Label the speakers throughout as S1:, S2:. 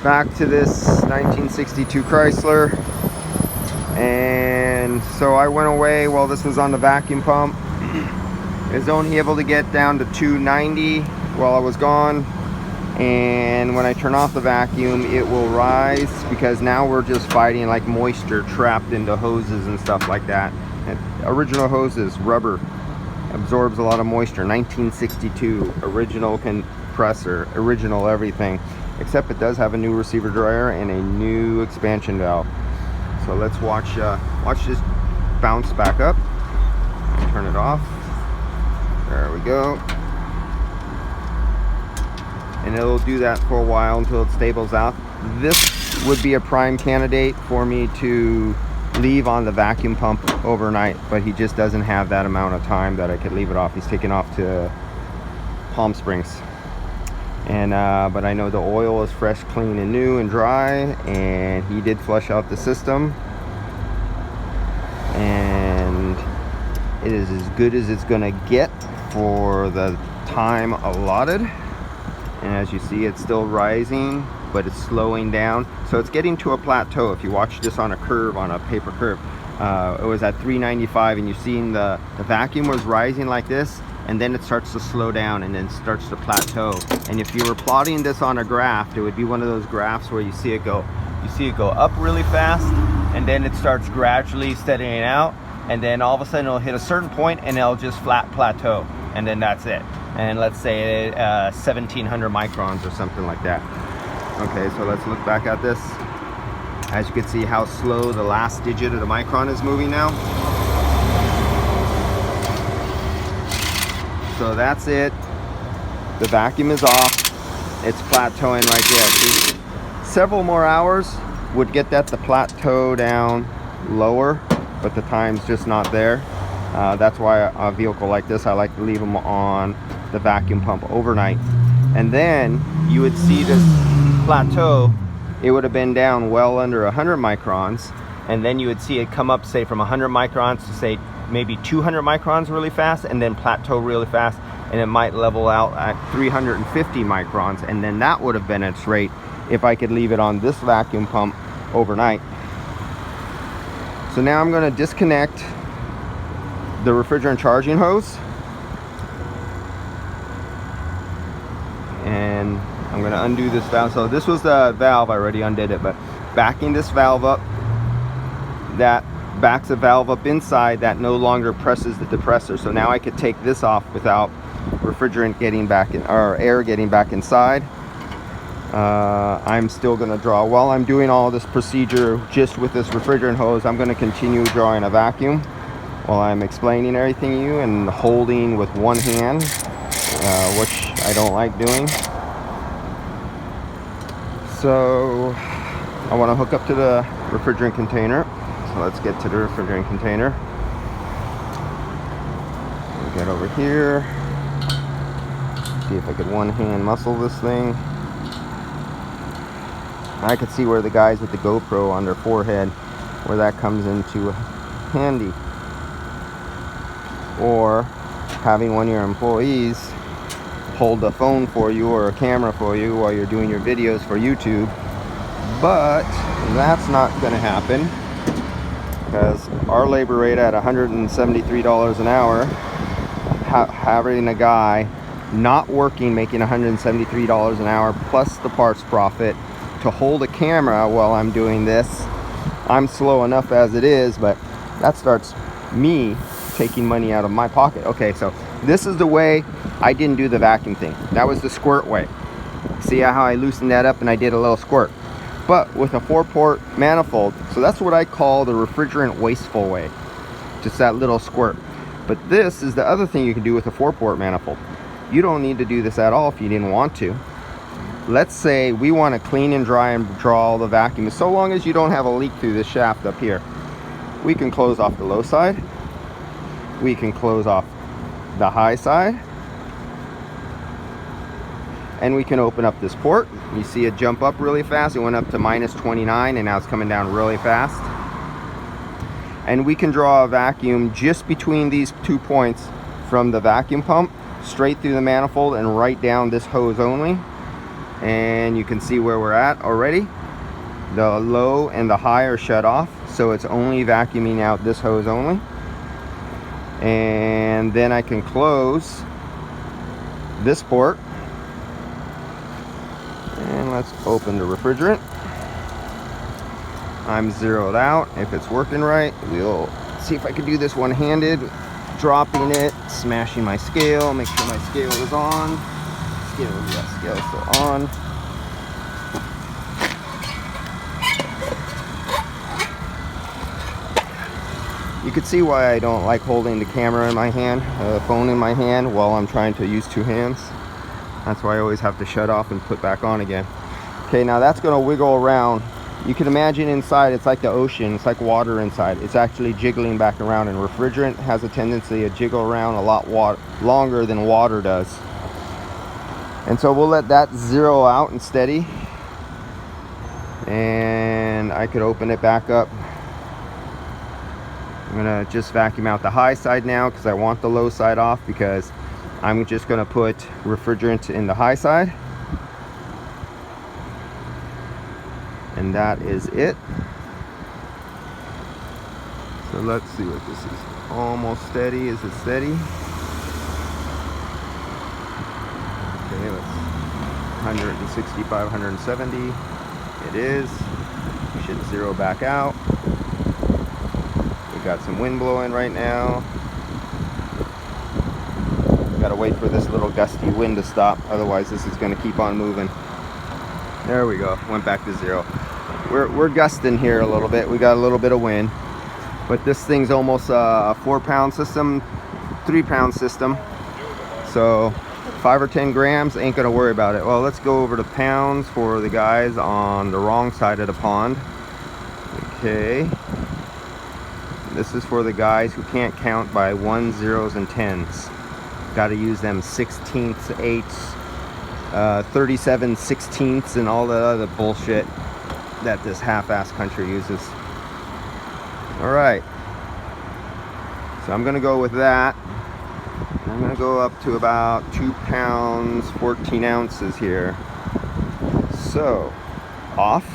S1: Back to this 1962 Chrysler. And so I went away while this was on the vacuum pump. I was only able to get down to 290 while I was gone. And when I turn off the vacuum, it will rise, because now we're just fighting like moisture trapped into hoses and stuff like that. And original hoses, rubber, absorbs a lot of moisture. 1962, original compressor, original everything. Except it does have a new receiver dryer and a new expansion valve. So let's watch this bounce back up. Turn it off. There we go. And it'll do that for a while until it stables out. This would be a prime candidate for me to leave on the vacuum pump overnight, but he just doesn't have that amount of time that I could leave it off. He's taken off to Palm Springs. And but I know the oil is fresh, clean, and new and dry, and he did flush out the system, and it is as good as it's gonna get for the time allotted. And as you see, it's still rising, but it's slowing down, so it's getting to a plateau. If you watch this on a curve, on a paper curve, it was at 395, and you've seen the vacuum was rising like this, and then it starts to slow down and then starts to plateau. And if you were plotting this on a graph, it would be one of those graphs where you see it go up really fast, and then it starts gradually steadying out, and then all of a sudden it'll hit a certain point and it'll just flat plateau, and then that's it. And let's say 1700 microns or something like that. Okay, so let's look back at this. As you can see how slow the last digit of the micron is moving now. So that's it. The vacuum is off. It's plateauing right there. See? Several more hours would get that to plateau down lower, but the time's just not there. That's why a vehicle like this, I like to leave them on the vacuum pump overnight. And then you would see this plateau. It would have been down well under 100 microns, and then you would see it come up, say, from 100 microns to, say, maybe 200 microns really fast, and then plateau really fast, and it might level out at 350 microns, and then that would have been its rate if I could leave it on this vacuum pump overnight. So now I'm going to disconnect the refrigerant charging hose, and I'm going to undo this valve. So this was the valve, I already undid it, but backing this valve up, that backs a valve up inside that no longer presses the depressor. So now I could take this off without refrigerant getting back in, or air getting back inside. I'm still going to draw. While I'm doing all this procedure just with this refrigerant hose, I'm going to continue drawing a vacuum while I'm explaining everything to you and holding with one hand, which I don't like doing. So I want to hook up to the refrigerant container. So let's get to the refrigerant container. We'll get over here. See if I could one hand muscle this thing. I could see where the guys with the GoPro on their forehead, where that comes into handy. Or having one of your employees hold a phone for you or a camera for you while you're doing your videos for YouTube. But that's not going to happen, because our labor rate at $173 an hour, having a guy not working making $173 an hour plus the parts profit to hold a camera while I'm doing this, I'm slow enough as it is, but that starts me taking money out of my pocket. Okay, so this is the way I didn't do the vacuum thing. That was the squirt way. See how I loosened that up and I did a little squirt, but with a 4-port manifold. So that's what I call the refrigerant wasteful way, just that little squirt. But this is the other thing you can do with a 4-port manifold. You don't need to do this at all if you didn't want to. Let's say we want to clean and dry and draw all the vacuum, so long as you don't have a leak through this shaft up here. We can close off the low side, we can close off the high side, and we can open up this port. You see it jump up really fast. It went up to -29 and now it's coming down really fast. And we can draw a vacuum just between these 2 points from the vacuum pump straight through the manifold and right down this hose only. and you can see where we're at already. The low and the high are shut off, so it's only vacuuming out this hose only. And then I can close this port, and let's open the refrigerant. I'm zeroed out. If it's working right, we'll see if I can do this one-handed, dropping it, smashing my scale, make sure my scale is on. Scale is still on. You can see why I don't like holding the camera in my hand, the phone in my hand, while I'm trying to use two hands. That's why I always have to shut off and put back on again. Okay, now that's going to wiggle around. You can imagine inside, it's like the ocean, it's like water inside. It's actually jiggling back around, and refrigerant has a tendency to jiggle around a lot longer than water does. And so we'll let that zero out and steady. And I could open it back up. I'm gonna just vacuum out the high side now because I want the low side off, because I'm just gonna put refrigerant in the high side. And that is it. So let's see what this is. Almost steady. Is it steady? Okay, let's 165, 170. It is. We should zero back out. We got some wind blowing right now. Gotta wait for this little gusty wind to stop, otherwise this is gonna keep on moving. There we go, went back to zero. We're gusting here a little bit. We got a little bit of wind, but this thing's almost a 4-pound system, 3-pound system. So 5 or 10 grams, ain't gonna worry about it. Well, let's go over to pounds for the guys on the wrong side of the pond. Okay. This is for the guys who can't count by 1s, 0s, and 10s. Got to use them 16ths, 8ths, 37 16ths, and all the other bullshit that this half-ass country uses. All right. So I'm going to go with that. I'm going to go up to about 2 pounds, 14 ounces here. So, off.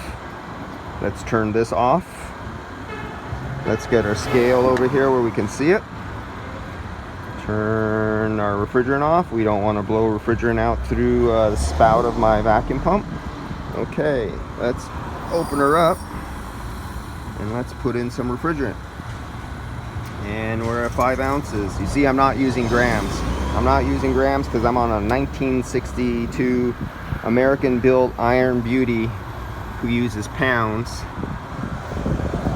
S1: Let's turn this off. Let's get our scale over here where we can see it. Turn our refrigerant off. We don't want to blow refrigerant out through the spout of my vacuum pump. Okay, let's open her up and let's put in some refrigerant. And we're at 5 ounces. You see, I'm not using grams. I'm not using grams because I'm on a 1962 American-built Iron Beauty who uses pounds.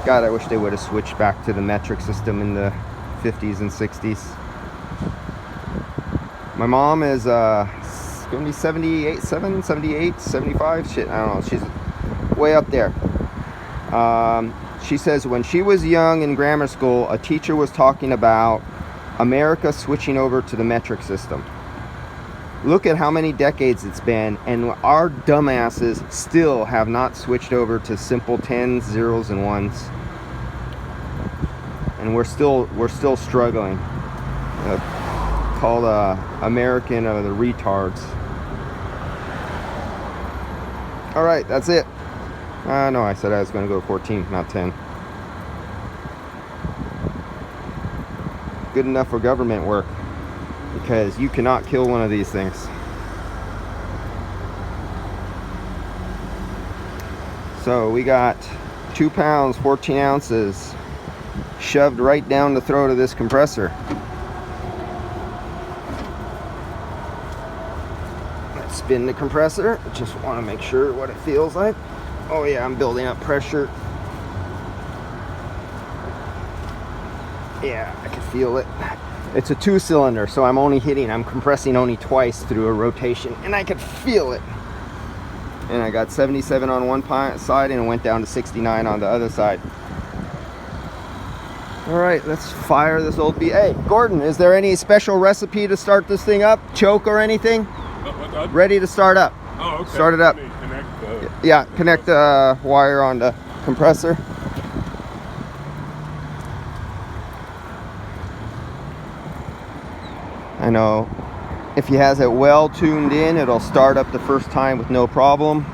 S1: God, I wish they would have switched back to the metric system in the 50s and 60s. My mom is going to be 78, 75, shit, I don't know, she's way up there. She says when she was young in grammar school, a teacher was talking about America switching over to the metric system. Look at how many decades it's been, and our dumbasses still have not switched over to simple 10s, 0s, and 1s. And we're still struggling. Called American of the retards. All right, that's it. No, I said I was going to go 14, not 10. Good enough for government work, because you cannot kill one of these things. So we got 2 pounds, 14 ounces shoved right down the throat of this compressor. Let's spin the compressor. Just want to make sure what it feels like. Oh yeah, I'm building up pressure. Yeah, I can feel it. It's a 2-cylinder, so I'm compressing only twice through a rotation, and I can feel it. And I got 77 on one side, and it went down to 69 on the other side. All right, let's fire this old beast. Hey, Gordon, is there any special recipe to start this thing up? Choke or anything? Ready to start up.
S2: Oh, okay.
S1: Start it up. Connect the wire on the compressor. I know If he has it well tuned in, it'll start up the first time with no problem.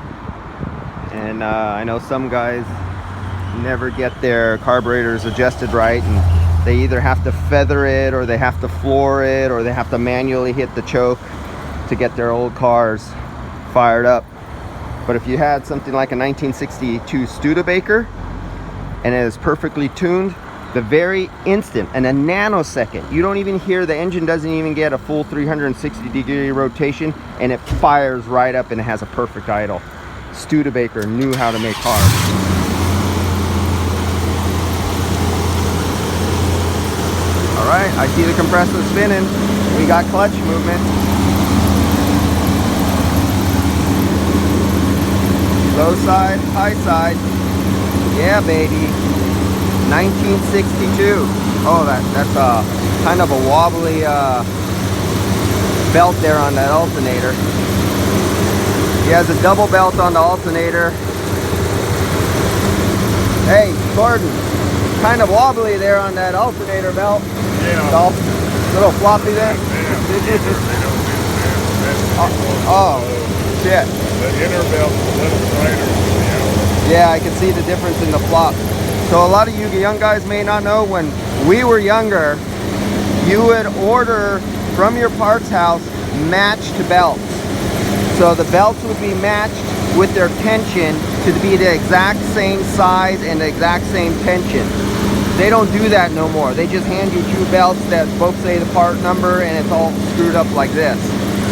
S1: And I know some guys never get their carburetors adjusted right, and they either have to feather it, or they have to floor it, or they have to manually hit the choke to get their old cars fired up. But if you had something like a 1962 Studebaker and it is perfectly tuned, the very instant, in a nanosecond, you don't even hear, the engine doesn't even get a full 360-degree rotation, and it fires right up and it has a perfect idle. Studebaker knew how to make cars. All right, I see the compressor spinning. We got clutch movement. Low side, high side. Yeah, baby. 1962. Oh, that's kind of a wobbly belt there on that alternator. He has a double belt on the alternator. Hey, Gordon, kind of wobbly there on that alternator belt. Yeah. Little floppy there. Oh, shit.
S2: The inner belt's a little tighter.
S1: Yeah, I can see the difference in the flop. So a lot of you young guys may not know, when we were younger, you would order from your parts house matched belts. So the belts would be matched with their tension to be the exact same size and the exact same tension. They don't do that no more. They just hand you two belts that both say the part number, and it's all screwed up like this.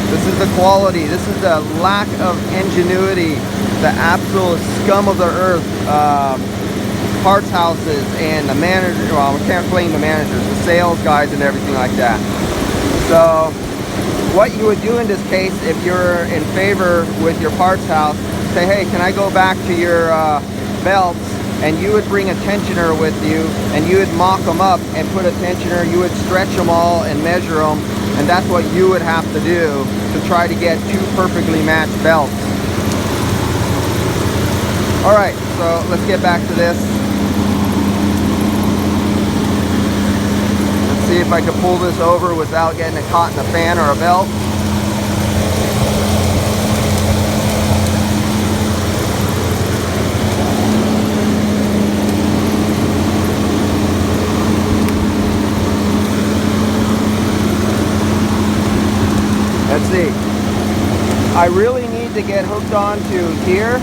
S1: This is the quality. This is the lack of ingenuity, the absolute scum of the earth. Parts houses and the managers, well, we can't blame the managers, the sales guys and everything like that. So what you would do in this case, if you're in favor with your parts house, say, hey, can I go back to your belts? And you would bring a tensioner with you, and you would mock them up and put a tensioner. You would stretch them all and measure them, and that's what you would have to do to try to get two perfectly matched belts. All right, so let's get back to this. Let's see if I can pull this over without getting it caught in a fan or a belt. Let's see. I really need to get hooked onto here,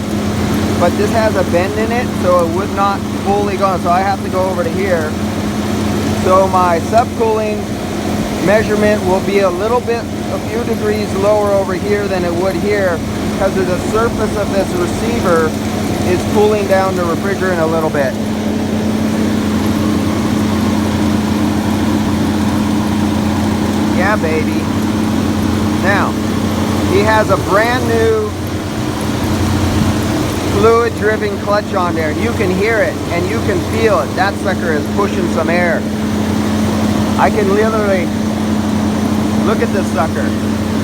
S1: but this has a bend in it, so it would not fully go. So I have to go over to here. So my subcooling measurement will be a little bit, a few degrees lower over here than it would here, because of the surface of this receiver is cooling down the refrigerant a little bit. Yeah, baby. Now, he has a brand new fluid-driven clutch on there, and you can hear it and you can feel it. That sucker is pushing some air. I can literally look at this sucker.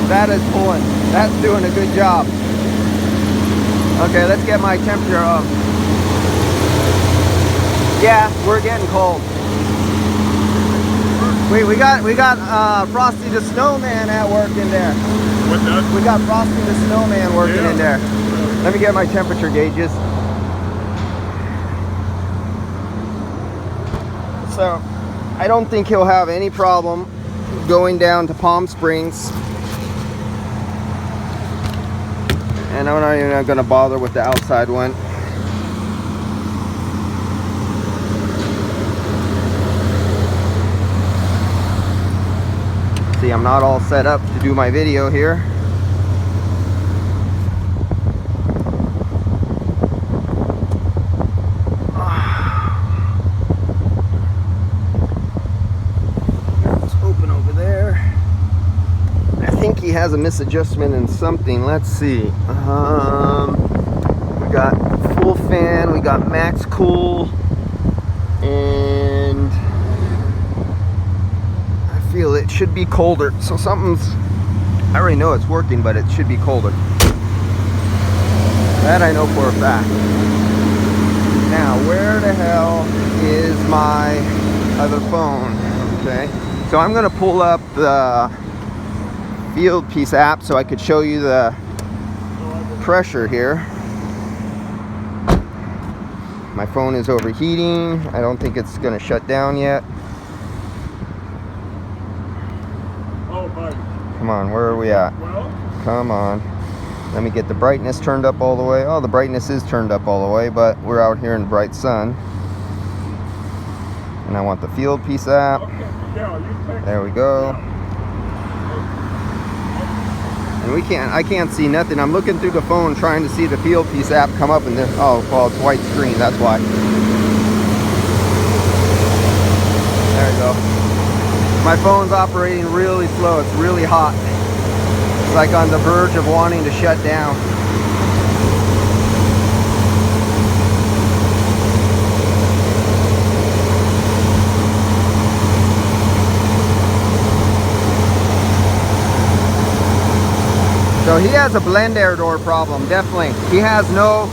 S1: That is pulling. That's doing a good job. Okay, let's get my temperature up. Yeah, we're getting cold. We got Frosty the Snowman at work in there.
S2: What's that?
S1: We got Frosty the Snowman working in there. Let me get my temperature gauges. So, I don't think he'll have any problem going down to Palm Springs. And I'm not even going to bother with the outside one. See, I'm not all set up to do my video here. It's open over there. I think he has a misadjustment in something. Let's see. We got full fan, we got max cool, and feel it should be colder, so something's, I already know it's working, but it should be colder. That I know for a fact. Now, where the hell is my other phone? Okay, so I'm gonna pull up the field piece app so I could show you the pressure here. My phone is overheating. I don't think it's gonna shut down yet.
S2: Oh, buddy.
S1: Come on, where are we at?
S2: Well,
S1: Come on. Let me get the brightness turned up all the way. Oh, the brightness is turned up all the way, but we're out here in the bright sun. And I want the field piece app.
S2: okay. Yeah, you take
S1: There we go. And I can't see nothing. I'm looking through the phone trying to see the field piece app come up, and oh, well, it's white screen, that's why. There we go. My phone's operating really slow. It's really hot. It's like on the verge of wanting to shut down. So he has a blend air door problem, definitely. He has nothing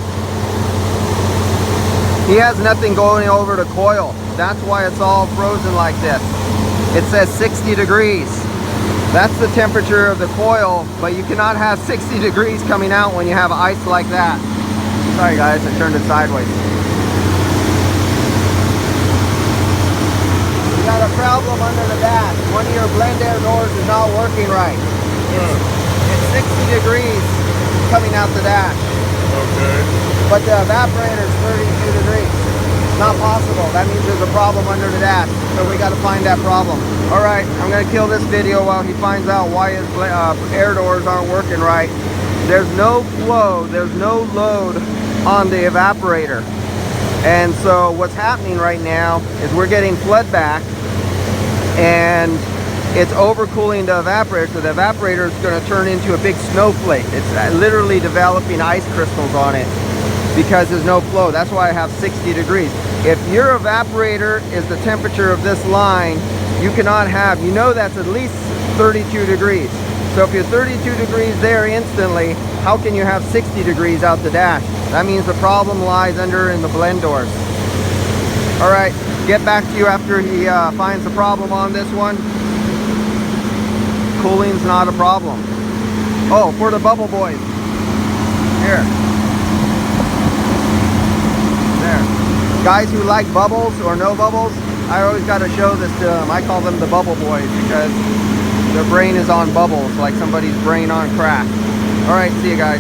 S1: going over the coil. That's why it's all frozen like this. It says 60 degrees. That's the temperature of the coil, but you cannot have 60 degrees coming out when you have ice like that. Sorry guys, I turned it sideways. You got a problem under the dash. One of your blend air doors is not working right. It's 60 degrees coming out the dash.
S2: Okay.
S1: But the evaporator is 32 degrees. It's not possible. That means there's a problem under the dash. So we got to find that problem. All right, I'm going to kill this video while he finds out why his air doors aren't working right. There's no flow, there's no load on the evaporator. And so what's happening right now is we're getting flood back, and it's overcooling the evaporator, so the evaporator is going to turn into a big snowflake. It's literally developing ice crystals on it because there's no flow. That's why I have 60 degrees. If your evaporator is the temperature of this line, you cannot have, you know that's at least 32 degrees. So if you're 32 degrees there instantly, how can you have 60 degrees out the dash? That means the problem lies under in the blend doors. All right, get back to you after he finds the problem on this one. Cooling's not a problem. Oh, for the bubble boys. Here. There. Guys who like bubbles or no bubbles, I always got to show this to them. I call them the bubble boys because their brain is on bubbles, like somebody's brain on crack. All right, see you guys.